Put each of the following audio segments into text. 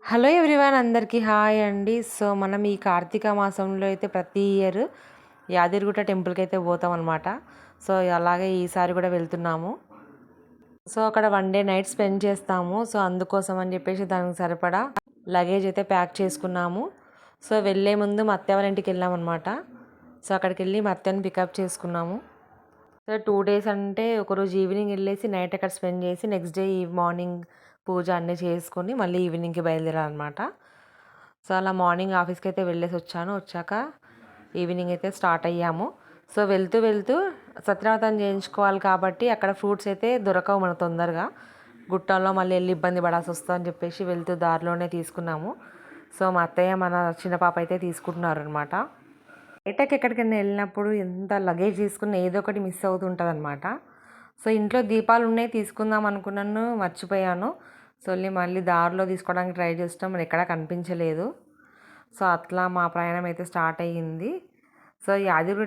Hello everyone, అందరికీ hi అండి. So మనం ఈ కార్తీక మాసంలో అయితే ప్రతి ఇయర్ యాదగిరిగుట్ట టెంపుల్కి అయితే పోతాం అనమాట. సో అలాగే ఈసారి కూడా వెళ్తున్నాము. సో అక్కడ 1 డే నైట్ స్పెండ్ చేస్తాము. సో అందుకోసం అని చెప్పేసి దానికి సరిపడా లగేజ్ అయితే ప్యాక్ చేసుకున్నాము. సో వెళ్ళే ముందు మా అత్తయ్య వాళ్ళ ఇంటికి వెళ్ళామన్నమాట. సో అక్కడికి వెళ్ళి మా అత్తయ్యని పికప్ చేసుకున్నాము. సో 2 days అంటే ఒకరోజు ఈవినింగ్ వెళ్ళేసి నైట్ అక్కడ స్పెండ్ చేసి నెక్స్ట్ డే మార్నింగ్ పూజ అన్నీ చేసుకొని మళ్ళీ ఈవినింగ్కి బయలుదేరాలన్నమాట. సో అలా మార్నింగ్ ఆఫీస్కి అయితే వెళ్ళేసి వచ్చాక ఈవినింగ్ అయితే స్టార్ట్ అయ్యాము. సో వెళ్తూ వెళ్తూ సత్యనారాయణ చేయించుకోవాలి కాబట్టి అక్కడ ఫ్రూట్స్ అయితే దొరకవు మనకు తొందరగా. గుట్టల్లో మళ్ళీ వెళ్ళి ఇబ్బంది పడాల్సి వస్తుందని చెప్పేసి వెళ్తూ దారిలోనే తీసుకున్నాము. సో మా అత్తయ్య మన చిన్న పాప అయితే తీసుకుంటున్నారు అనమాట. బయటకి ఎక్కడికైనా వెళ్ళినప్పుడు ఎంత లగేజ్ తీసుకున్న ఏదో ఒకటి మిస్ అవుతుంటుంది అనమాట. సో ఇంట్లో దీపాలు ఉన్నాయి తీసుకుందాం అనుకున్నాను, మర్చిపోయాను. సో మళ్ళీ దారిలో తీసుకోవడానికి ట్రై చేస్తాం, మరి ఎక్కడా కనిపించలేదు. సో అట్లా మా ప్రయాణం అయితే స్టార్ట్ అయ్యింది. సో యాదగిరి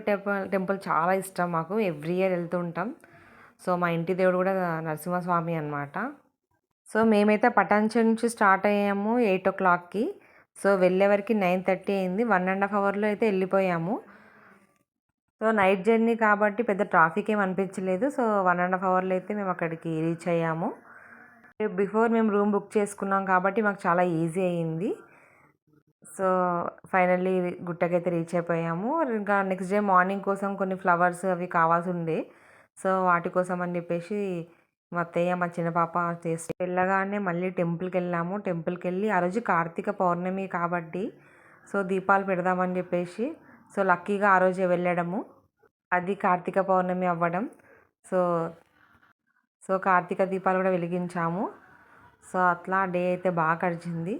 టెంపుల్ చాలా ఇష్టం మాకు, ఎవ్రీ ఇయర్ వెళ్తూ ఉంటాం. సో మా ఇంటి దేవుడు కూడా నరసింహస్వామి అనమాట. సో మేమైతే పటాన్చెరు నుంచి స్టార్ట్ అయ్యాము 8 o'clockకి. సో వెళ్ళే వరకు 9:30 అయింది. 1.5 hourలో అయితే వెళ్ళిపోయాము. సో నైట్ జర్నీ కాబట్టి పెద్ద ట్రాఫిక్ ఏం అనిపించలేదు. సో 1.5 hourలో అయితే మేము అక్కడికి రీచ్ అయ్యాము. బిఫోర్ మేము రూమ్ బుక్ చేసుకున్నాం కాబట్టి మాకు చాలా ఈజీ అయ్యింది. సో ఫైనల్లీ గుట్టకైతే రీచ్ అయిపోయాము. ఇంకా నెక్స్ట్ డే మార్నింగ్ కోసం కొన్ని ఫ్లవర్స్ అవి కావాల్సి ఉండే. సో వాటి కోసం అని చెప్పేసి మా అత్తయ్య మా చిన్న పాప చేసి వెళ్ళగానే మళ్ళీ టెంపుల్కి వెళ్ళాము. టెంపుల్కి వెళ్ళి ఆ రోజు కార్తీక పౌర్ణమి కాబట్టి సో దీపాలు పెడదామని చెప్పేసి సో లక్కీగా ఆ రోజే వెళ్ళడము, అది కార్తీక పౌర్ణమి అవ్వడం. సో సో కార్తీక దీపాలు కూడా వెలిగించాము. సో అట్లా డే అయితే బాగా గడిచింది.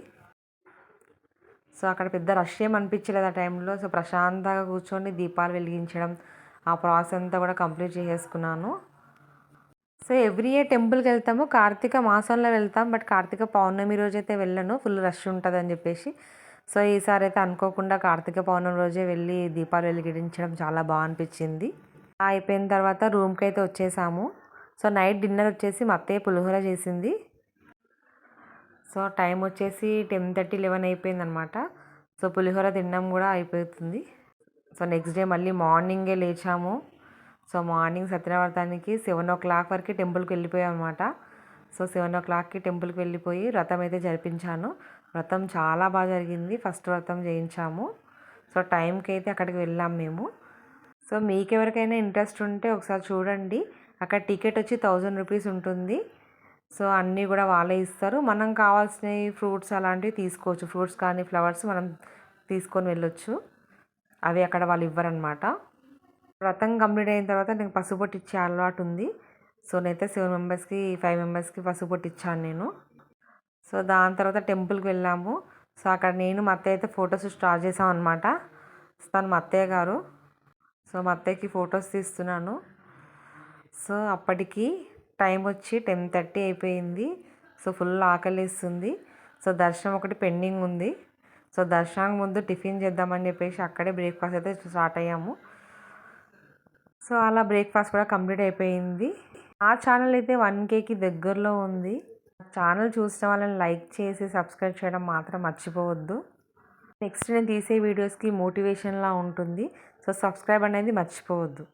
సో అక్కడ పెద్ద రష్ ఏం అనిపించలేదు ఆ టైంలో. సో ప్రశాంతంగా కూర్చొని దీపాలు వెలిగించడం, ఆ ప్రాసెస్ అంతా కూడా కంప్లీట్ చేసేసుకున్నాను. సో ఎవ్రీ ఇయర్ టెంపుల్కి వెళ్తాము, కార్తీక మాసంలో వెళ్తాం. బట్ కార్తీక పౌర్ణమి రోజు అయితే వెళ్ళను, ఫుల్ రష్ ఉంటుంది అని చెప్పేసి. సో ఈసారి అయితే అనుకోకుండా కార్తీక పౌర్ణమి రోజే వెళ్ళి దీపాలు వెలిగించడం చాలా బాగా అనిపించింది. అయిపోయిన తర్వాత రూమ్కి అయితే వచ్చేసాము. సో నైట్ డిన్నర్ వచ్చేసి మా అత్తయ్య పులిహోర చేసింది. సో టైం వచ్చేసి 10:30, 11 అయిపోయిందనమాట. సో పులిహోర తినడం కూడా అయిపోతుంది. సో నెక్స్ట్ డే మళ్ళీ మార్నింగే లేచాము. సో మార్నింగ్ సత్యనారాయణకి 7 o'clock వరకు టెంపుల్కి వెళ్ళిపోయాం అనమాట. సో 7 o'clockకి టెంపుల్కి వెళ్ళిపోయి వ్రతం అయితే జరిపించాను. వ్రతం చాలా బాగా జరిగింది. ఫస్ట్ వ్రతం చేయించాము. సో టైంకి అయితే అక్కడికి వెళ్ళాం మేము. సో మీకు ఎవరికైనా ఇంట్రెస్ట్ ఉంటే ఒకసారి చూడండి. అక్కడ టికెట్ వచ్చి 1000 రూపీస్ ఉంటుంది. సో అన్నీ కూడా వాళ్ళే ఇస్తారు. మనం కావాల్సినవి ఫ్రూట్స్ అలాంటివి తీసుకోవచ్చు. ఫ్రూట్స్ కానీ ఫ్లవర్స్ మనం తీసుకొని వెళ్ళొచ్చు. అవి అక్కడ వాళ్ళు ఇవ్వరనమాట. వ్రతం కంప్లీట్ అయిన తర్వాత నాకు పసుపొట్టు ఇచ్చే అలవాటు ఉంది. సో నేనైతే 7 మెంబర్స్కి 5 మెంబర్స్కి పసుపొట్టు ఇచ్చాను నేను. సో దాని తర్వాత టెంపుల్కి వెళ్ళాము. సో అక్కడ నేను మా అత్తయ్య అయితే ఫొటోస్ స్టార్ట్ చేసాం అనమాట. తను మా అత్తయ్య గారు. సో మా అత్తయ్యకి ఫొటోస్ తీస్తున్నాను. సో అప్పటికి టైం వచ్చి 10:30 అయిపోయింది. సో ఫుల్ ఆకలిస్తుంది. సో దర్శనం ఒకటి పెండింగ్ ఉంది. సో దర్శనానికి ముందు టిఫిన్ చేద్దామని చెప్పేసి అక్కడే బ్రేక్ఫాస్ట్ అయితే స్టార్ట్ అయ్యాము. సో అలా బ్రేక్ఫాస్ట్ కూడా కంప్లీట్ అయిపోయింది. ఆ ఛానల్ అయితే 1Kకి దగ్గరలో ఉంది. ఛానల్ చూసిన వాళ్ళని లైక్ చేసి సబ్స్క్రైబ్ చేయడం మాత్రం మర్చిపోవద్దు. నెక్స్ట్ నేను తీసే వీడియోస్కి మోటివేషన్లా ఉంటుంది. సో సబ్స్క్రైబ్ అనేది మర్చిపోవద్దు.